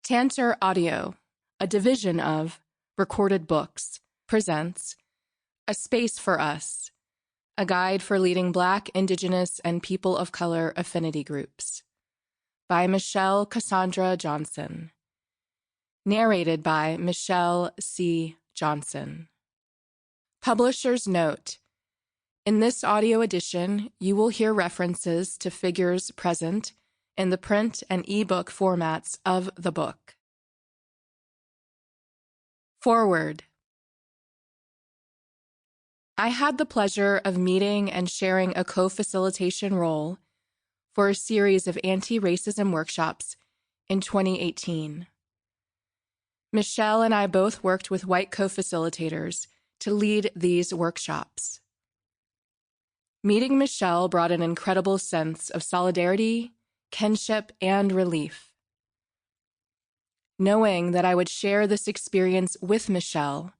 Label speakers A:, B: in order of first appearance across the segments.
A: Tantor Audio, a division of Recorded Books, presents A Space for Us, a guide for leading Black, Indigenous, and people of color affinity groups, by Michelle Cassandra Johnson. Narrated by Michelle C. Johnson. Publisher's note: in this audio edition, you will hear references to figures present in the print and ebook formats of the book. Forward. I had the pleasure of meeting and sharing a co-facilitation role for a series of anti-racism workshops in 2018. Michelle and I both worked with white co-facilitators to lead these workshops. Meeting Michelle brought an incredible sense of solidarity, kinship, and relief. Knowing that I would share this experience with Michelle,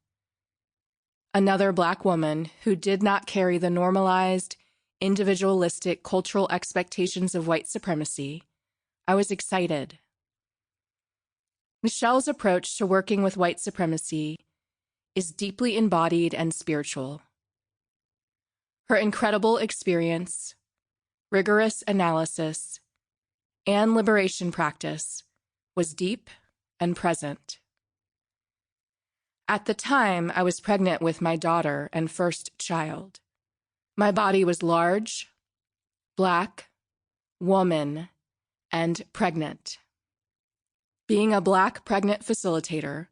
A: another Black woman who did not carry the normalized, individualistic cultural expectations of white supremacy, I was excited. Michelle's approach to working with white supremacy is deeply embodied and spiritual. Her incredible experience, rigorous analysis, and liberation practice was deep and present. At the time, I was pregnant with my daughter and first child. My body was large, Black, woman, and pregnant. Being a Black pregnant facilitator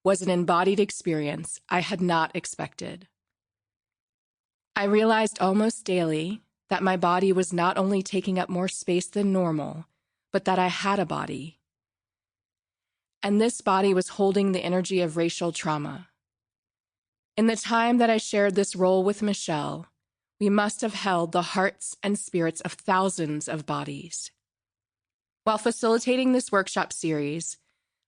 A: was an embodied experience I had not expected. I realized almost daily that my body was not only taking up more space than normal, but that I had a body. And this body was holding the energy of racial trauma. In the time that I shared this role with Michelle, we must have held the hearts and spirits of thousands of bodies. While facilitating this workshop series,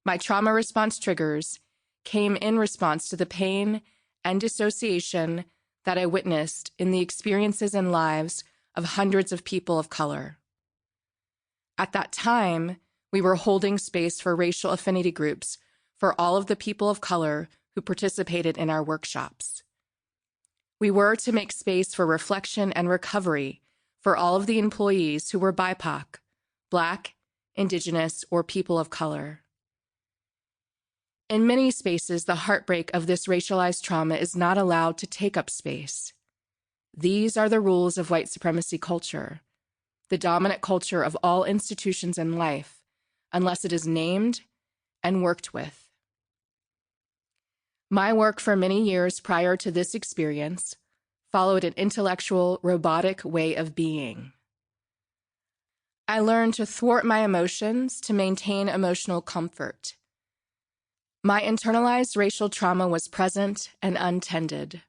A: my trauma response triggers came in response to the pain and dissociation that I witnessed in the experiences and lives of hundreds of people of color. At that time, we were holding space for racial affinity groups for all of the people of color who participated in our workshops. We were to make space for reflection and recovery for all of the employees who were BIPOC, Black, Indigenous, or people of color. In many spaces, the heartbreak of this racialized trauma is not allowed to take up space. These are the rules of white supremacy culture, the dominant culture of all institutions in life, unless it is named and worked with. My work for many years prior to this experience followed an intellectual, robotic way of being. I learned to thwart my emotions to maintain emotional comfort. My internalized racial trauma was present and untended.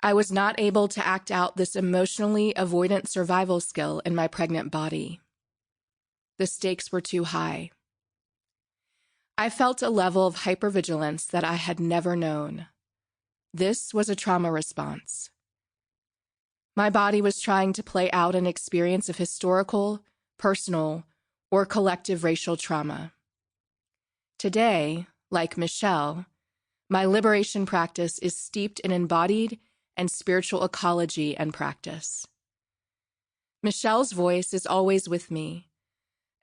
A: I was not able to act out this emotionally avoidant survival skill in my pregnant body. The stakes were too high. I felt a level of hypervigilance that I had never known. This was a trauma response. My body was trying to play out an experience of historical, personal, or collective racial trauma. Today, like Michelle, my liberation practice is steeped in embodied and spiritual ecology and practice. Michelle's voice is always with me,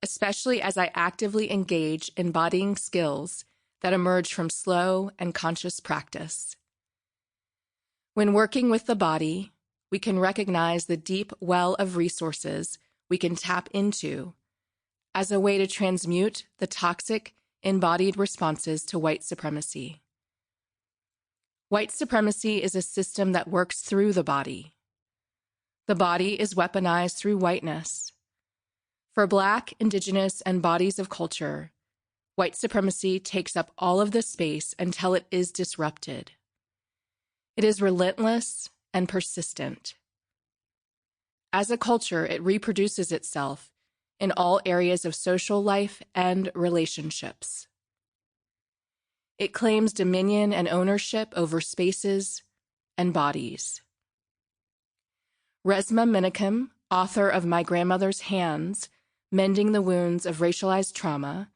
A: especially as I actively engage embodying skills that emerge from slow and conscious practice. When working with the body, we can recognize the deep well of resources we can tap into as a way to transmute the toxic, embodied responses to white supremacy. White supremacy is a system that works through the body. The body is weaponized through whiteness. For Black, Indigenous, and bodies of culture, white supremacy takes up all of the space until it is disrupted. It is relentless and persistent. As a culture, it reproduces itself in all areas of social life and relationships. It claims dominion and ownership over spaces and bodies. Resmaa Menakem, author of My Grandmother's Hands, Mending the Wounds of Racialized Trauma,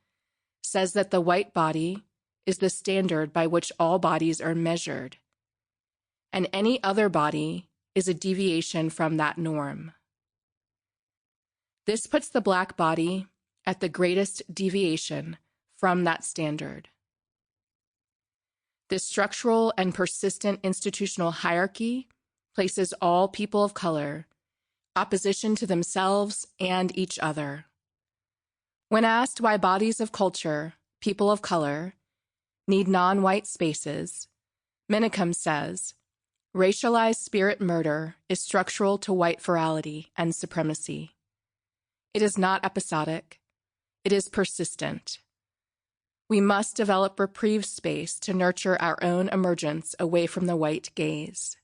A: says that the white body is the standard by which all bodies are measured, and any other body is a deviation from that norm. This puts the Black body at the greatest deviation from that standard. This structural and persistent institutional hierarchy places all people of color opposition to themselves and each other. When asked why bodies of culture, people of color, need non-white spaces, Minicum says, racialized spirit murder is structural to white virality and supremacy. It is not episodic. It is persistent. We must develop reprieve space to nurture our own emergence away from the white gaze.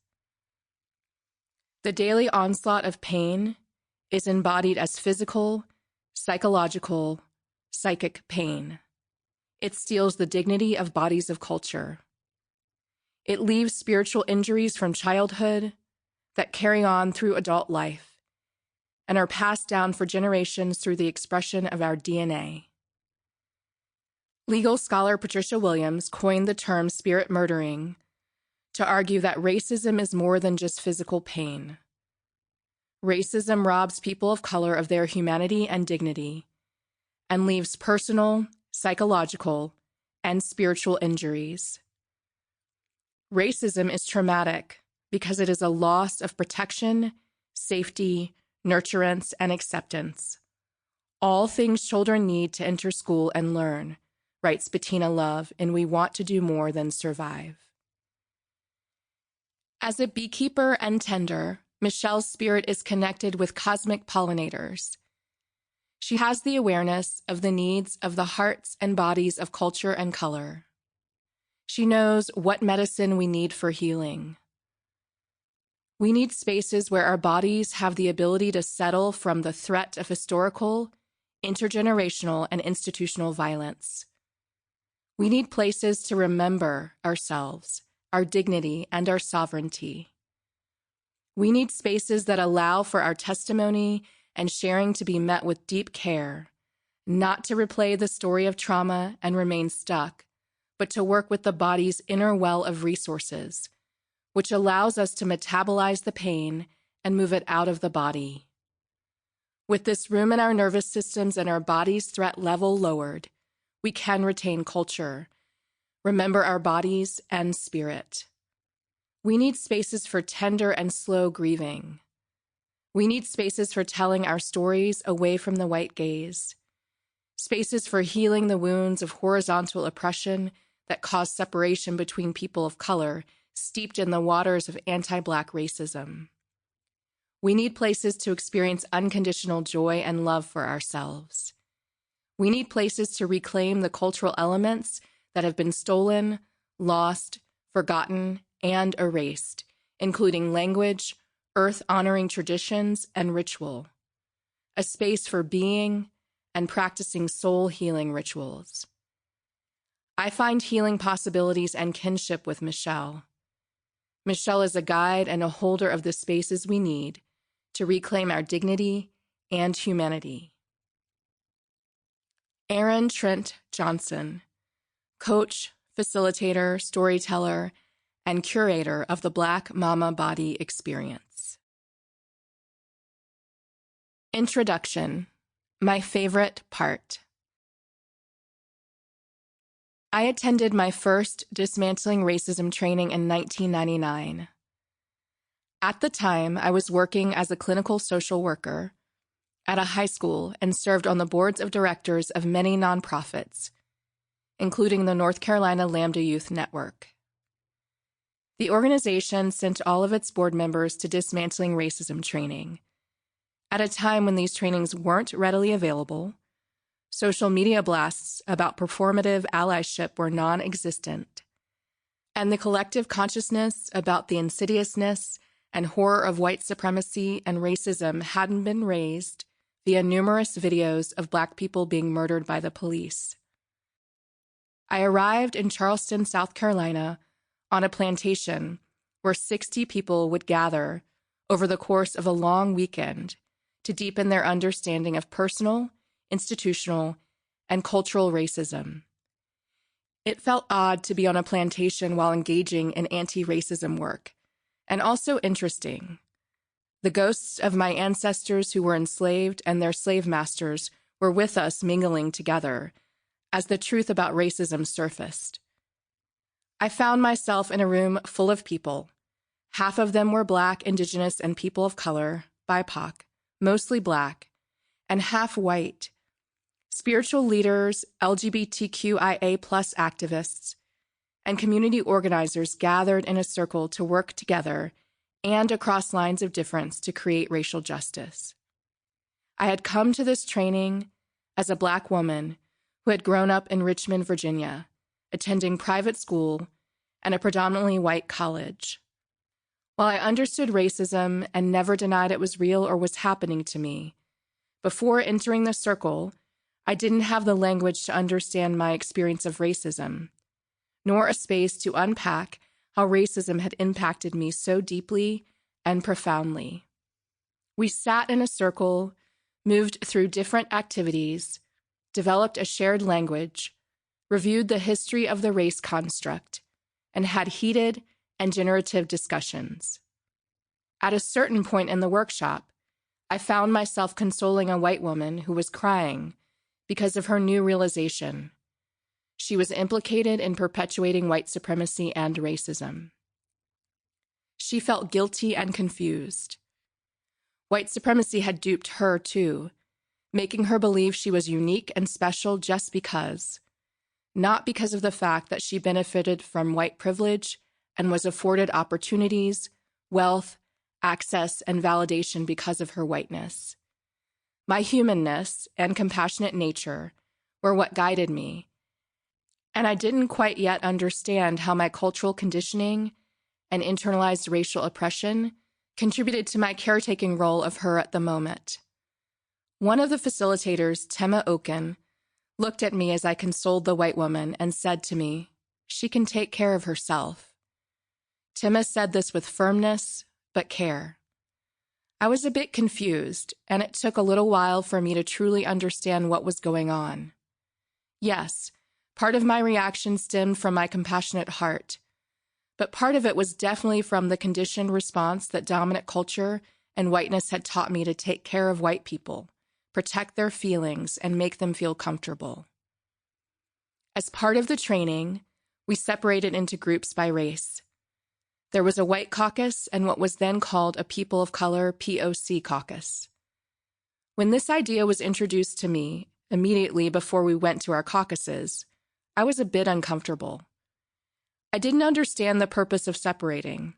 A: The daily onslaught of pain is embodied as physical, psychological, psychic pain. It steals the dignity of bodies of culture. It leaves spiritual injuries from childhood that carry on through adult life and are passed down for generations through the expression of our DNA. Legal scholar Patricia Williams coined the term spirit murdering to argue that racism is more than just physical pain. Racism robs people of color of their humanity and dignity and leaves personal, psychological, and spiritual injuries. Racism is traumatic because it is a loss of protection, safety, nurturance, and acceptance. All things children need to enter school and learn, writes Bettina Love in We Want to Do More Than Survive. As a beekeeper and tender, Michelle's spirit is connected with cosmic pollinators. She has the awareness of the needs of the hearts and bodies of culture and color. She knows what medicine we need for healing. We need spaces where our bodies have the ability to settle from the threat of historical, intergenerational, and institutional violence. We need places to remember ourselves, our dignity, and our sovereignty. We need spaces that allow for our testimony and sharing to be met with deep care, not to replay the story of trauma and remain stuck, but to work with the body's inner well of resources, which allows us to metabolize the pain and move it out of the body. With this room in our nervous systems and our body's threat level lowered, we can retain culture, remember our bodies and spirit. We need spaces for tender and slow grieving. We need spaces for telling our stories away from the white gaze, spaces for healing the wounds of horizontal oppression that cause separation between people of color steeped in the waters of anti-Black racism. We need places to experience unconditional joy and love for ourselves. We need places to reclaim the cultural elements that have been stolen, lost, forgotten, and erased, including language, earth-honoring traditions, and ritual. A space for being and practicing soul-healing rituals. I find healing possibilities and kinship with Michelle. Michelle is a guide and a holder of the spaces we need to reclaim our dignity and humanity. Erin Trent Johnson, coach, facilitator, storyteller, and curator of the Black Mama Body Experience. Introduction, my favorite part. I attended my first Dismantling Racism training in 1999. At the time, I was working as a clinical social worker at a high school and served on the boards of directors of many nonprofits, including the North Carolina Lambda Youth Network. The organization sent all of its board members to Dismantling Racism training. At a time when these trainings weren't readily available, social media blasts about performative allyship were non-existent, and the collective consciousness about the insidiousness and horror of white supremacy and racism hadn't been raised via numerous videos of Black people being murdered by the police. I arrived in Charleston, South Carolina, on a plantation where 60 people would gather over the course of a long weekend to deepen their understanding of personal institutional, and cultural racism. It felt odd to be on a plantation while engaging in anti-racism work, and also interesting. The ghosts of my ancestors who were enslaved and their slave masters were with us mingling together as the truth about racism surfaced. I found myself in a room full of people. Half of them were Black, Indigenous, and people of color, BIPOC, mostly Black, and half white, spiritual leaders, LGBTQIA+ activists, and community organizers gathered in a circle to work together and across lines of difference to create racial justice. I had come to this training as a Black woman who had grown up in Richmond, Virginia, attending private school and a predominantly white college. While I understood racism and never denied it was real or was happening to me, before entering the circle, I didn't have the language to understand my experience of racism, nor a space to unpack how racism had impacted me so deeply and profoundly. We sat in a circle, moved through different activities, developed a shared language, reviewed the history of the race construct, and had heated and generative discussions. At a certain point in the workshop, I found myself consoling a white woman who was crying because of her new realization. She was implicated in perpetuating white supremacy and racism. She felt guilty and confused. White supremacy had duped her, too, making her believe she was unique and special just because, not because of the fact that she benefited from white privilege and was afforded opportunities, wealth, access, and validation because of her whiteness. My humanness and compassionate nature were what guided me, and I didn't quite yet understand how my cultural conditioning and internalized racial oppression contributed to my caretaking role of her at the moment. One of the facilitators, Tema Oken, looked at me as I consoled the white woman and said to me, "She can take care of herself." Tema said this with firmness, but care. I was a bit confused, and it took a little while for me to truly understand what was going on. Yes, part of my reaction stemmed from my compassionate heart, but part of it was definitely from the conditioned response that dominant culture and whiteness had taught me to take care of white people, protect their feelings, and make them feel comfortable. As part of the training, we separated into groups by race. There was a white caucus and what was then called a people of color POC caucus. When this idea was introduced to me, immediately before we went to our caucuses, I was a bit uncomfortable. I didn't understand the purpose of separating,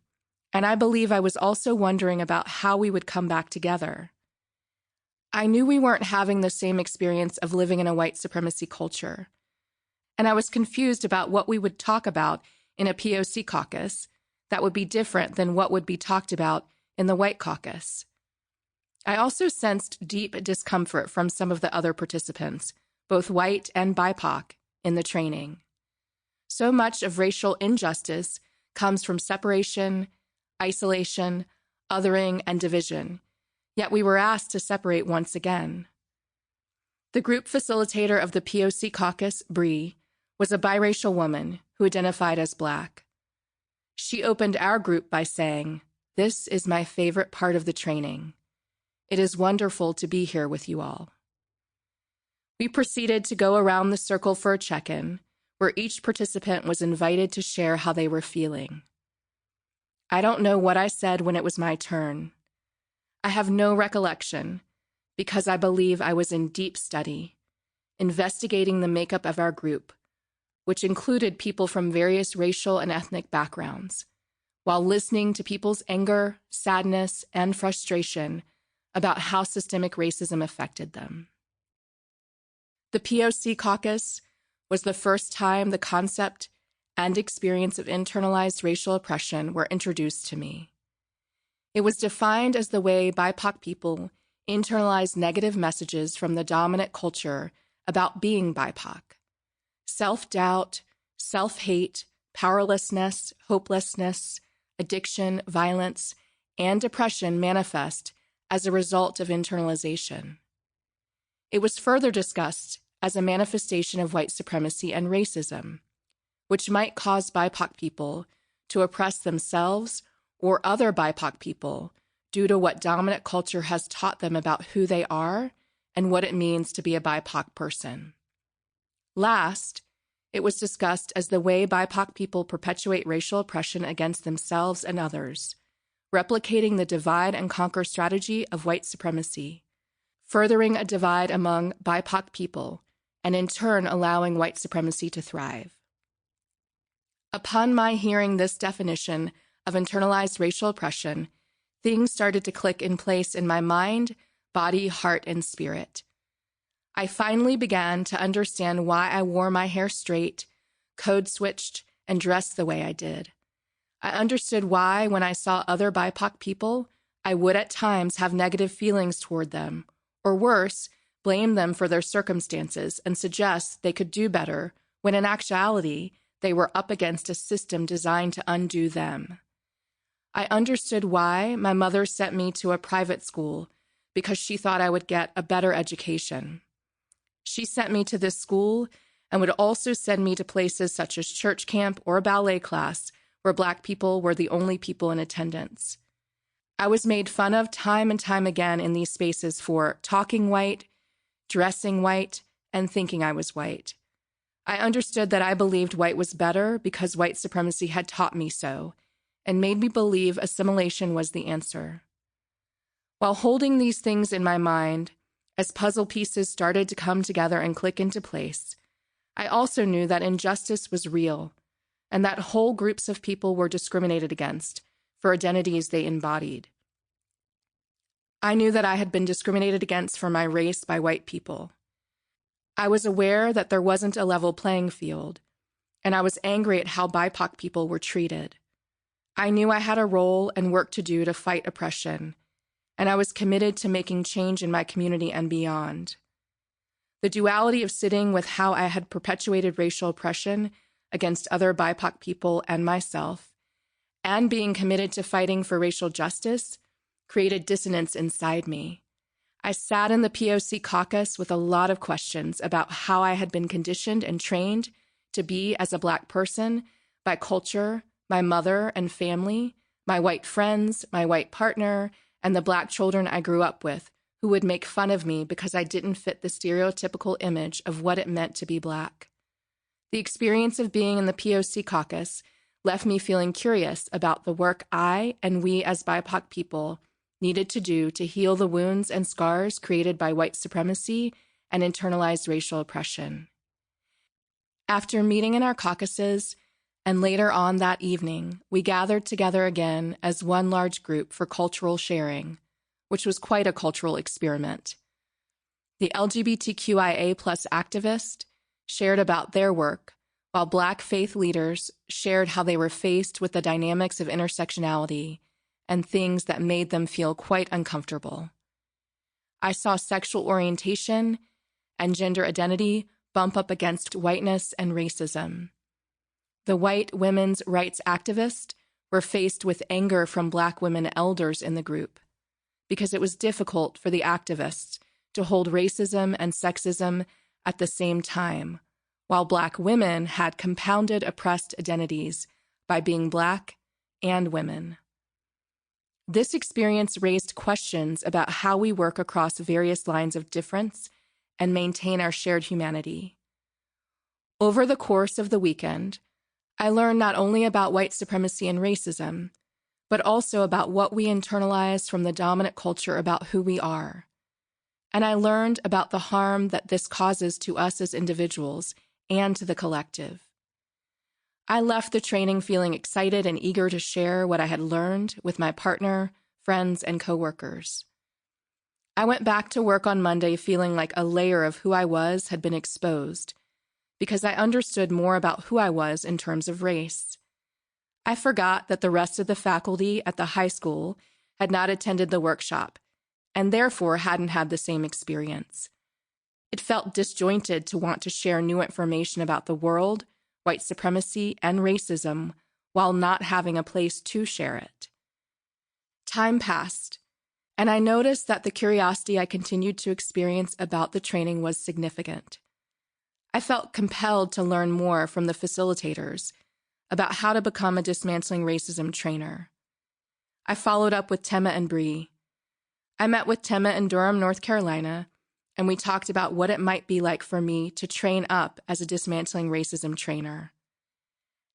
A: and I believe I was also wondering about how we would come back together. I knew we weren't having the same experience of living in a white supremacy culture, and I was confused about what we would talk about in a POC caucus that would be different than what would be talked about in the white caucus. I also sensed deep discomfort from some of the other participants, both white and BIPOC, in the training. So much of racial injustice comes from separation, isolation, othering, and division, yet we were asked to separate once again. The group facilitator of the POC caucus, Bree, was a biracial woman who identified as Black. She opened our group by saying, "This is my favorite part of the training. It is wonderful to be here with you all." We proceeded to go around the circle for a check-in, where each participant was invited to share how they were feeling. I don't know what I said when it was my turn. I have no recollection, because I believe I was in deep study, investigating the makeup of our group, which included people from various racial and ethnic backgrounds, while listening to people's anger, sadness, and frustration about how systemic racism affected them. The POC caucus was the first time the concept and experience of internalized racial oppression were introduced to me. It was defined as the way BIPOC people internalize negative messages from the dominant culture about being BIPOC. Self-doubt, self-hate, powerlessness, hopelessness, addiction, violence, and depression manifest as a result of internalization. It was further discussed as a manifestation of white supremacy and racism, which might cause BIPOC people to oppress themselves or other BIPOC people due to what dominant culture has taught them about who they are and what it means to be a BIPOC person. Last, it was discussed as the way BIPOC people perpetuate racial oppression against themselves and others, replicating the divide and conquer strategy of white supremacy, furthering a divide among BIPOC people, and in turn allowing white supremacy to thrive. Upon my hearing this definition of internalized racial oppression, things started to click in place in my mind, body, heart, and spirit. I finally began to understand why I wore my hair straight, code switched, and dressed the way I did. I understood why, when I saw other BIPOC people, I would at times have negative feelings toward them, or worse, blame them for their circumstances and suggest they could do better, when in actuality, they were up against a system designed to undo them. I understood why my mother sent me to a private school because she thought I would get a better education. She sent me to this school and would also send me to places such as church camp or a ballet class where Black people were the only people in attendance. I was made fun of time and time again in these spaces for talking white, dressing white, and thinking I was white. I understood that I believed white was better because white supremacy had taught me so, and made me believe assimilation was the answer. While holding these things in my mind, as puzzle pieces started to come together and click into place, I also knew that injustice was real, and that whole groups of people were discriminated against for identities they embodied. I knew that I had been discriminated against for my race by white people. I was aware that there wasn't a level playing field, and I was angry at how BIPOC people were treated. I knew I had a role and work to do to fight oppression, and I was committed to making change in my community and beyond. The duality of sitting with how I had perpetuated racial oppression against other BIPOC people and myself, and being committed to fighting for racial justice, created dissonance inside me. I sat in the POC caucus with a lot of questions about how I had been conditioned and trained to be as a Black person by culture, my mother and family, my white friends, my white partner, and the Black children I grew up with, who would make fun of me because I didn't fit the stereotypical image of what it meant to be Black. The experience of being in the POC caucus left me feeling curious about the work I and we as BIPOC people needed to do to heal the wounds and scars created by white supremacy and internalized racial oppression. After meeting in our caucuses, and later on that evening, we gathered together again as one large group for cultural sharing, which was quite a cultural experiment. The LGBTQIA+ activists shared about their work, while Black faith leaders shared how they were faced with the dynamics of intersectionality and things that made them feel quite uncomfortable. I saw sexual orientation and gender identity bump up against whiteness and racism. The white women's rights activists were faced with anger from Black women elders in the group because it was difficult for the activists to hold racism and sexism at the same time, while Black women had compounded oppressed identities by being Black and women. This experience raised questions about how we work across various lines of difference and maintain our shared humanity. Over the course of the weekend, I learned not only about white supremacy and racism, but also about what we internalize from the dominant culture about who we are. And I learned about the harm that this causes to us as individuals and to the collective. I left the training feeling excited and eager to share what I had learned with my partner, friends, and coworkers. I went back to work on Monday feeling like a layer of who I was had been exposed, because I understood more about who I was in terms of race. I forgot that the rest of the faculty at the high school had not attended the workshop, and therefore hadn't had the same experience. It felt disjointed to want to share new information about the world, white supremacy, and racism while not having a place to share it. Time passed, and I noticed that the curiosity I continued to experience about the training was significant. I felt compelled to learn more from the facilitators about how to become a dismantling racism trainer. I followed up with Tema and Bree. I met with Tema in Durham, North Carolina, and we talked about what it might be like for me to train up as a dismantling racism trainer.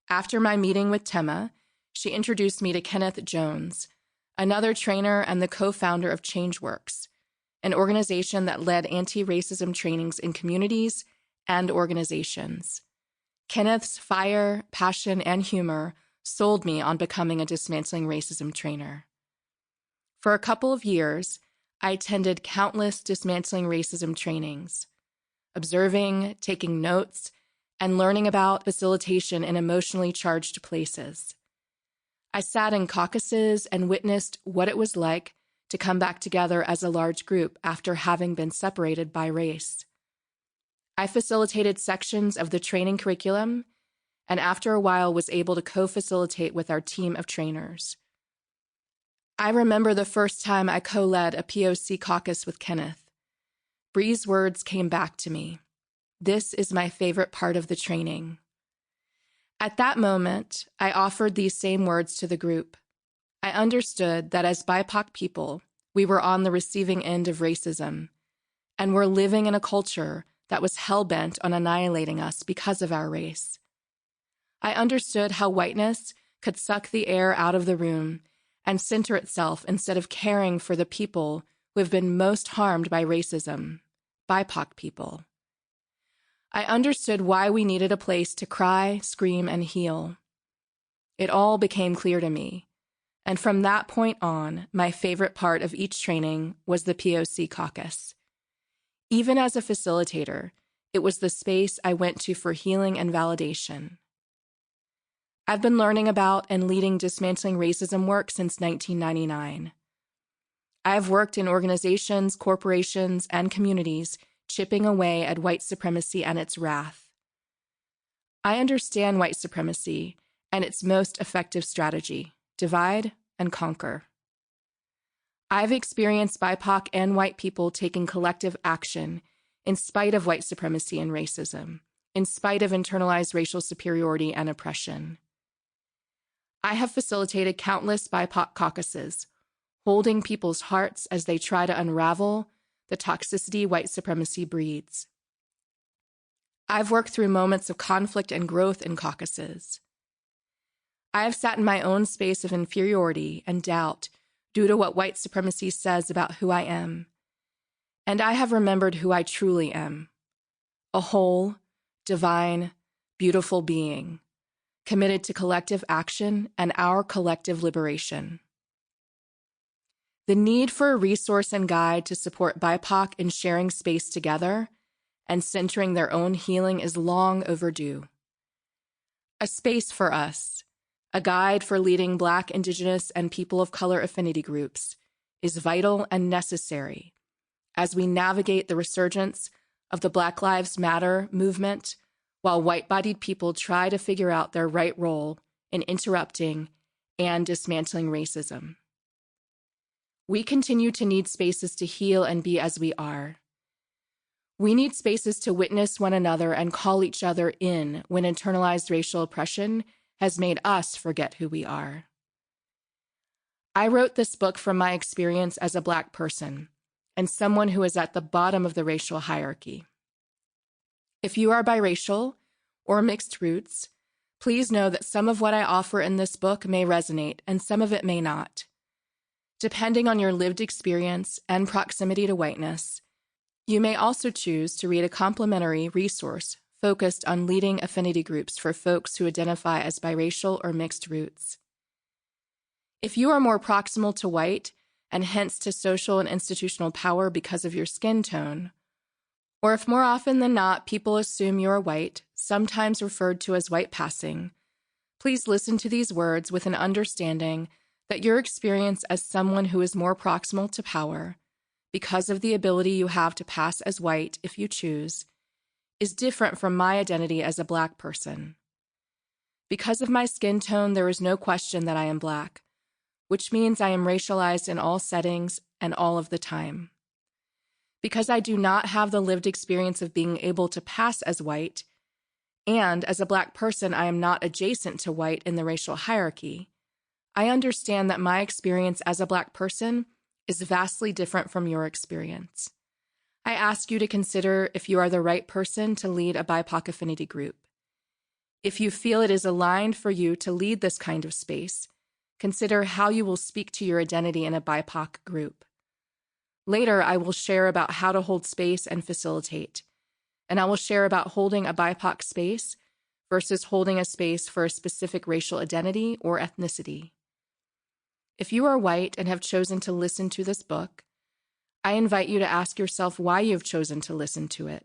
A: After my meeting with Tema, she introduced me to Kenneth Jones, another trainer and the co-founder of ChangeWorks, an organization that led anti-racism trainings in communities and organizations. Kenneth's fire, passion, and humor sold me on becoming a dismantling racism trainer. For a couple of years, I attended countless dismantling racism trainings, observing, taking notes, and learning about facilitation in emotionally charged places. I sat in caucuses and witnessed what it was like to come back together as a large group after having been separated by race. I facilitated sections of the training curriculum, and after a while was able to co-facilitate with our team of trainers. I remember the first time I co-led a POC caucus with Kenneth. Bree's words came back to me. This is my favorite part of the training. At that moment, I offered these same words to the group. I understood that as BIPOC people, we were on the receiving end of racism, and were living in a culture that was hell-bent on annihilating us because of our race. I understood how whiteness could suck the air out of the room and center itself instead of caring for the people who have been most harmed by racism, BIPOC people. I understood why we needed a place to cry, scream, and heal. It all became clear to me, and from that point on, my favorite part of each training was the POC caucus. Even as a facilitator, it was the space I went to for healing and validation. I've been learning about and leading dismantling racism work since 1999. I have worked in organizations, corporations, and communities chipping away at white supremacy and its wrath. I understand white supremacy and its most effective strategy: divide and conquer. I've experienced BIPOC and white people taking collective action in spite of white supremacy and racism, in spite of internalized racial superiority and oppression. I have facilitated countless BIPOC caucuses, holding people's hearts as they try to unravel the toxicity white supremacy breeds. I've worked through moments of conflict and growth in caucuses. I have sat in my own space of inferiority and doubt due to what white supremacy says about who I am. And I have remembered who I truly am: a whole, divine, beautiful being, committed to collective action and our collective liberation. The need for a resource and guide to support BIPOC in sharing space together and centering their own healing is long overdue. A space for us, a guide for leading Black, Indigenous, and people of color affinity groups, is vital and necessary as we navigate the resurgence of the Black Lives Matter movement while white-bodied people try to figure out their right role in interrupting and dismantling racism. We continue to need spaces to heal and be as we are. We need spaces to witness one another and call each other in when internalized racial oppression has made us forget who we are. I wrote this book from my experience as a Black person and someone who is at the bottom of the racial hierarchy. If you are biracial or mixed roots, please know that some of what I offer in this book may resonate and some of it may not. Depending on your lived experience and proximity to whiteness, you may also choose to read a complementary resource focused on leading affinity groups for folks who identify as biracial or mixed roots. If you are more proximal to white and hence to social and institutional power because of your skin tone, or if more often than not people assume you are white, sometimes referred to as white passing, please listen to these words with an understanding that your experience as someone who is more proximal to power, because of the ability you have to pass as white if you choose, is different from my identity as a Black person. Because of my skin tone, there is no question that I am Black, which means I am racialized in all settings and all of the time. Because I do not have the lived experience of being able to pass as white, and as a Black person I am not adjacent to white in the racial hierarchy, I understand that my experience as a Black person is vastly different from your experience. I ask you to consider if you are the right person to lead a BIPOC affinity group. If you feel it is aligned for you to lead this kind of space, consider how you will speak to your identity in a BIPOC group. Later, I will share about how to hold space and facilitate, and I will share about holding a BIPOC space versus holding a space for a specific racial identity or ethnicity. If you are white and have chosen to listen to this book, I invite you to ask yourself why you have chosen to listen to it.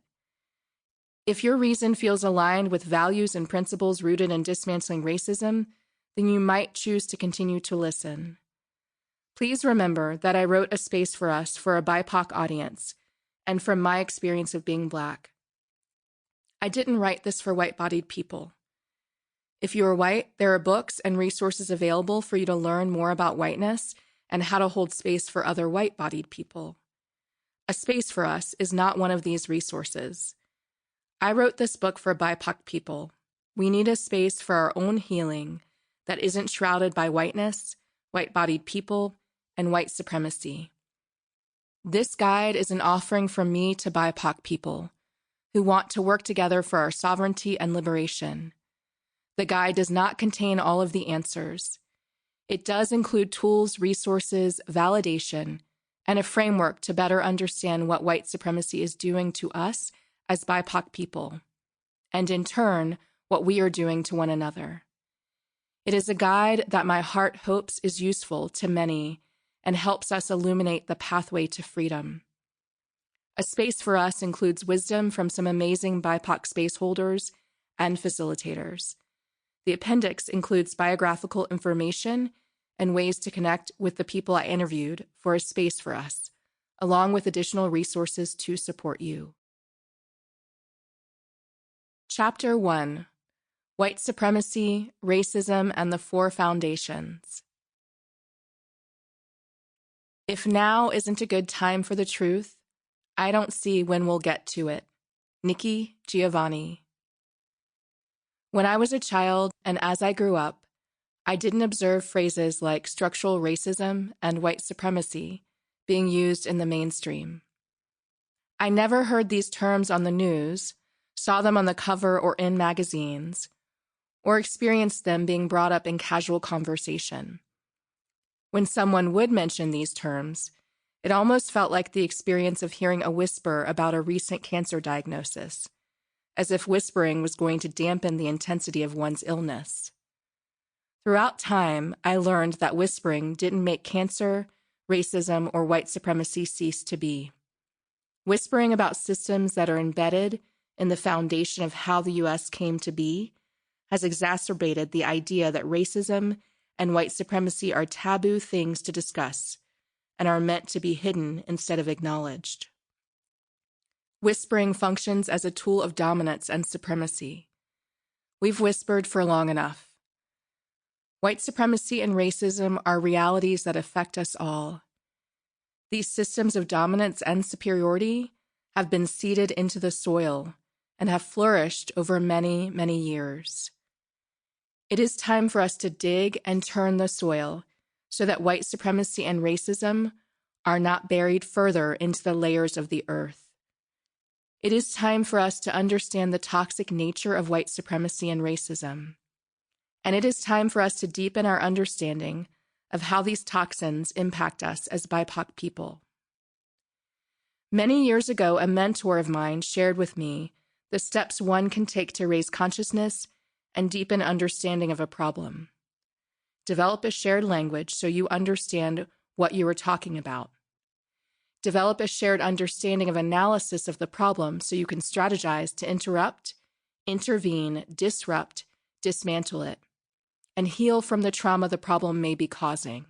A: If your reason feels aligned with values and principles rooted in dismantling racism, then you might choose to continue to listen. Please remember that I wrote a space for us for a BIPOC audience, and from my experience of being Black. I didn't write this for white-bodied people. If you are white, there are books and resources available for you to learn more about whiteness and how to hold space for other white-bodied people. A space for us is not one of these resources. I wrote this book for BIPOC people. We need a space for our own healing that isn't shrouded by whiteness, white-bodied people, and white supremacy. This guide is an offering from me to BIPOC people who want to work together for our sovereignty and liberation. The guide does not contain all of the answers. It does include tools, resources, validation, and a framework to better understand what white supremacy is doing to us as BIPOC people, and in turn, what we are doing to one another. It is a guide that my heart hopes is useful to many and helps us illuminate the pathway to freedom. A space for us includes wisdom from some amazing BIPOC space holders and facilitators. The appendix includes biographical information and ways to connect with the people I interviewed for a space for us, along with additional resources to support you. Chapter 1: White Supremacy, Racism, and the Four Foundations. If now isn't a good time for the truth, I don't see when we'll get to it. Nikki Giovanni. When I was a child and as I grew up, I didn't observe phrases like structural racism and white supremacy being used in the mainstream. I never heard these terms on the news, saw them on the cover or in magazines, or experienced them being brought up in casual conversation. When someone would mention these terms, it almost felt like the experience of hearing a whisper about a recent cancer diagnosis, as if whispering was going to dampen the intensity of one's illness. Throughout time, I learned that whispering didn't make cancer, racism, or white supremacy cease to be. Whispering about systems that are embedded in the foundation of how the U.S. came to be has exacerbated the idea that racism and white supremacy are taboo things to discuss and are meant to be hidden instead of acknowledged. Whispering functions as a tool of dominance and supremacy. We've whispered for long enough. White supremacy and racism are realities that affect us all. These systems of dominance and superiority have been seeded into the soil and have flourished over many, many years. It is time for us to dig and turn the soil so that white supremacy and racism are not buried further into the layers of the earth. It is time for us to understand the toxic nature of white supremacy and racism. And it is time for us to deepen our understanding of how these toxins impact us as BIPOC people. Many years ago, a mentor of mine shared with me the steps one can take to raise consciousness and deepen understanding of a problem. Develop a shared language so you understand what you are talking about. Develop a shared understanding of analysis of the problem so you can strategize to interrupt, intervene, disrupt, dismantle it, and heal from the trauma the problem may be causing.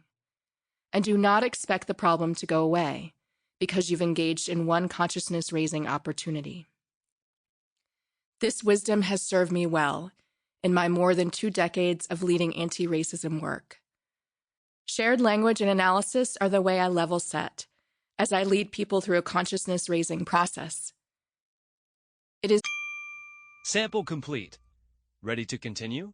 A: And do not expect the problem to go away because you've engaged in one consciousness-raising opportunity. This wisdom has served me well in my more than 2 decades of leading anti-racism work. Shared language and analysis are the way I level set, as I lead people through a consciousness-raising process. It is
B: Sample complete. Ready to continue?